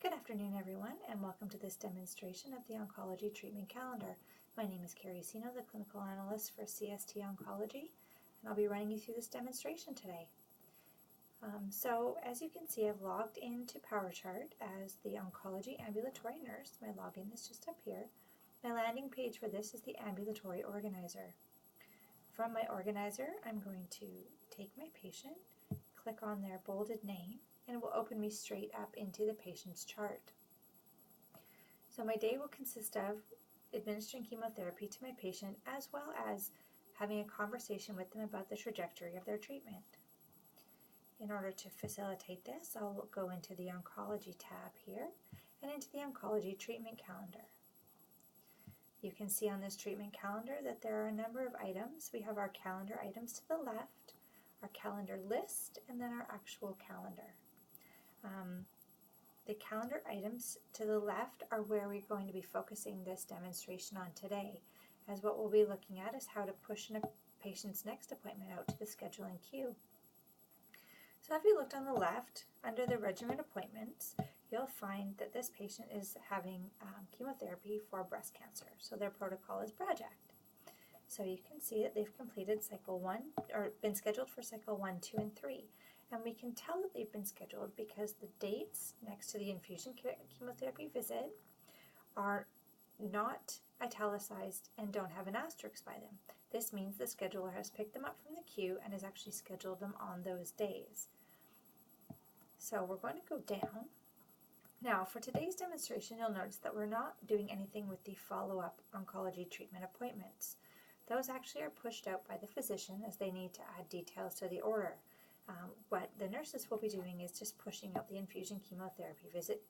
Good afternoon, everyone, and welcome to this demonstration of the Oncology Treatment Calendar. My name is Carrie Sino, the Clinical Analyst for CST Oncology, and I'll be running you through this demonstration today. So, as you can see, I've logged into PowerChart as the Oncology Ambulatory Nurse. My login is just up here. My landing page for this is the Ambulatory Organizer. From my organizer, I'm going to take my patient, click on their bolded name, and it will open me straight up into the patient's chart. So my day will consist of administering chemotherapy to my patient as well as having a conversation with them about the trajectory of their treatment. In order to facilitate this, I'll go into the Oncology tab here and into the Oncology Treatment Calendar. You can see on this treatment calendar that there are a number of items. We have our calendar items to the left, our calendar list, and then our actual calendar. The calendar items to the left are where we're going to be focusing this demonstration on today, as what we'll be looking at is how to push a patient's next appointment out to the scheduling queue. So if you looked on the left, under the regimen appointments, you'll find that this patient is having chemotherapy for breast cancer. So their protocol is Project. So you can see that they've completed cycle 1, or been scheduled for cycle 1, 2, and 3. And we can tell that they've been scheduled because the dates next to the infusion chemotherapy visit are not italicized and don't have an asterisk by them. This means the scheduler has picked them up from the queue and has actually scheduled them on those days. So we're going to go down. Now, for today's demonstration, you'll notice that we're not doing anything with the follow-up oncology treatment appointments. Those actually are pushed out by the physician as they need to add details to the order. What the nurses will be doing is just pushing out the infusion chemotherapy visit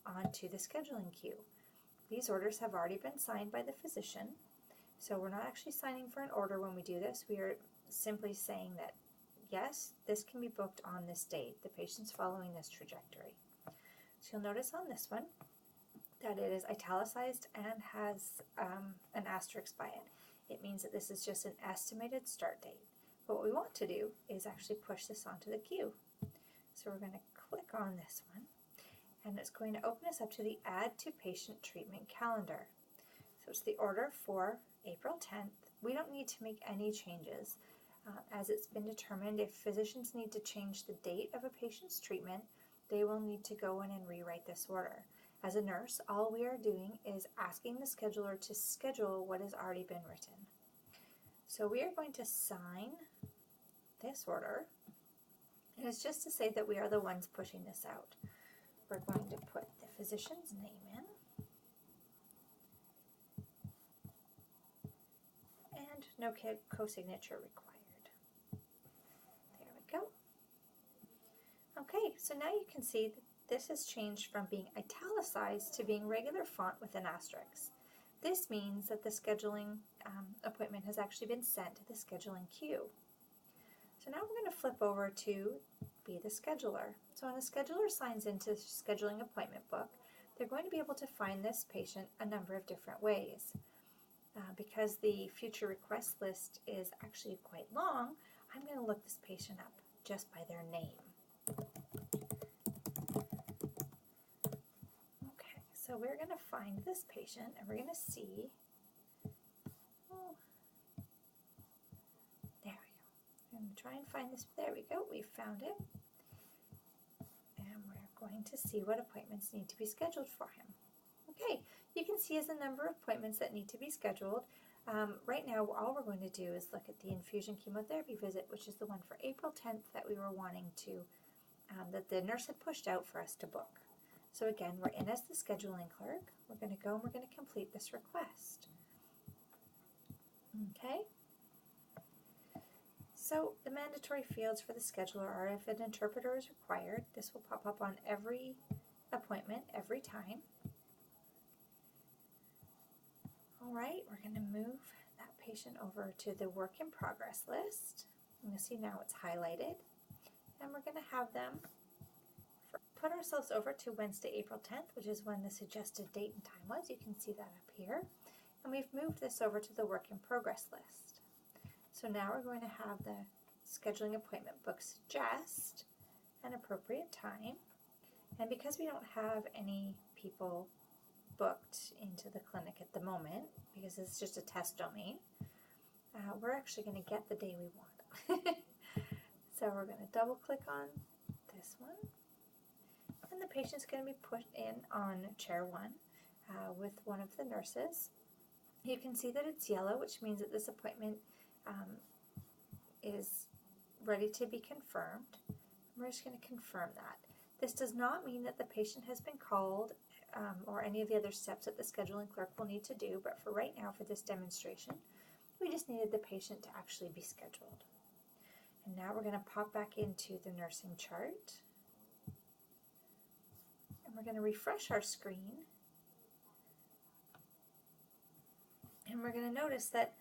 onto the scheduling queue. These orders have already been signed by the physician, so we're not actually signing for an order when we do this. We are simply saying that, yes, this can be booked on this date. The patient's following this trajectory. So you'll notice on this one that it is italicized and has an asterisk by it. It means that this is just an estimated start date. But what we want to do is actually push this onto the queue. So we're going to click on this one, and it's going to open us up to the Add to Patient Treatment Calendar. So it's the order for April 10th. We don't need to make any changes. As it's been determined, if physicians need to change the date of a patient's treatment, they will need to go in and rewrite this order. As a nurse, all we are doing is asking the scheduler to schedule what has already been written. So we are going to sign this order, and it's just to say that we are the ones pushing this out. We're going to put the physician's name in, and no co-signature required. There we go. Okay, so now you can see that this has changed from being italicized to being regular font with an asterisk. This means that the scheduling appointment has actually been sent to the scheduling queue. So now we're going to flip over to be the scheduler. So when the scheduler signs into the scheduling appointment book, they're going to be able to find this patient a number of different ways. Because the future request list is actually quite long, I'm going to look this patient up just by their name. Okay, so we're going to find this patient and we're going to see, there we go. I'm going to try and find this, there we go, we found it. And we're going to see what appointments need to be scheduled for him. Okay, you can see as a number of appointments that need to be scheduled. Right now, all we're going to do is look at the infusion chemotherapy visit, which is the one for April 10th that we were wanting to, that the nurse had pushed out for us to book. So again, we're in as the scheduling clerk. We're going to go and we're going to complete this request. Okay. So the mandatory fields for the scheduler are if an interpreter is required. This will pop up on every appointment, every time. All right, we're going to move that patient over to the work in progress list. You can see now it's highlighted. And we're going to have them put ourselves over to Wednesday, April 10th, which is when the suggested date and time was. You can see that up here. And we've moved this over to the work in progress list. So now we're going to have the scheduling appointment book suggest an appropriate time And because we don't have any people booked into the clinic at the moment, because it's just a test domain, we're actually going to get the day we want. So we're going to double click on this one, and the patient's going to be put in on chair 1 with one of the nurses. You can see that it's yellow, which means that this appointment is ready to be confirmed. We're just going to confirm that. This does not mean that the patient has been called or any of the other steps that the scheduling clerk will need to do, but for right now, for this demonstration, we just needed the patient to actually be scheduled. And now we're going to pop back into the nursing chart, and we're going to refresh our screen, and we're going to notice that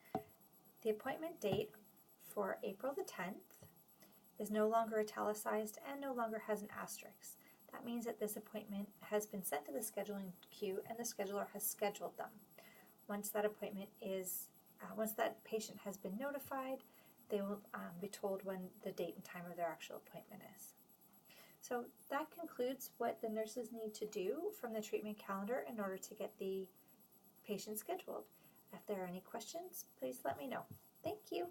the appointment date for April the 10th is no longer italicized and no longer has an asterisk. That means that this appointment has been sent to the scheduling queue and the scheduler has scheduled them. Once that appointment is, once that patient has been notified, they will be told when the date and time of their actual appointment is. So that concludes what the nurses need to do from the treatment calendar in order to get the patient scheduled. If there are any questions, please let me know. Thank you.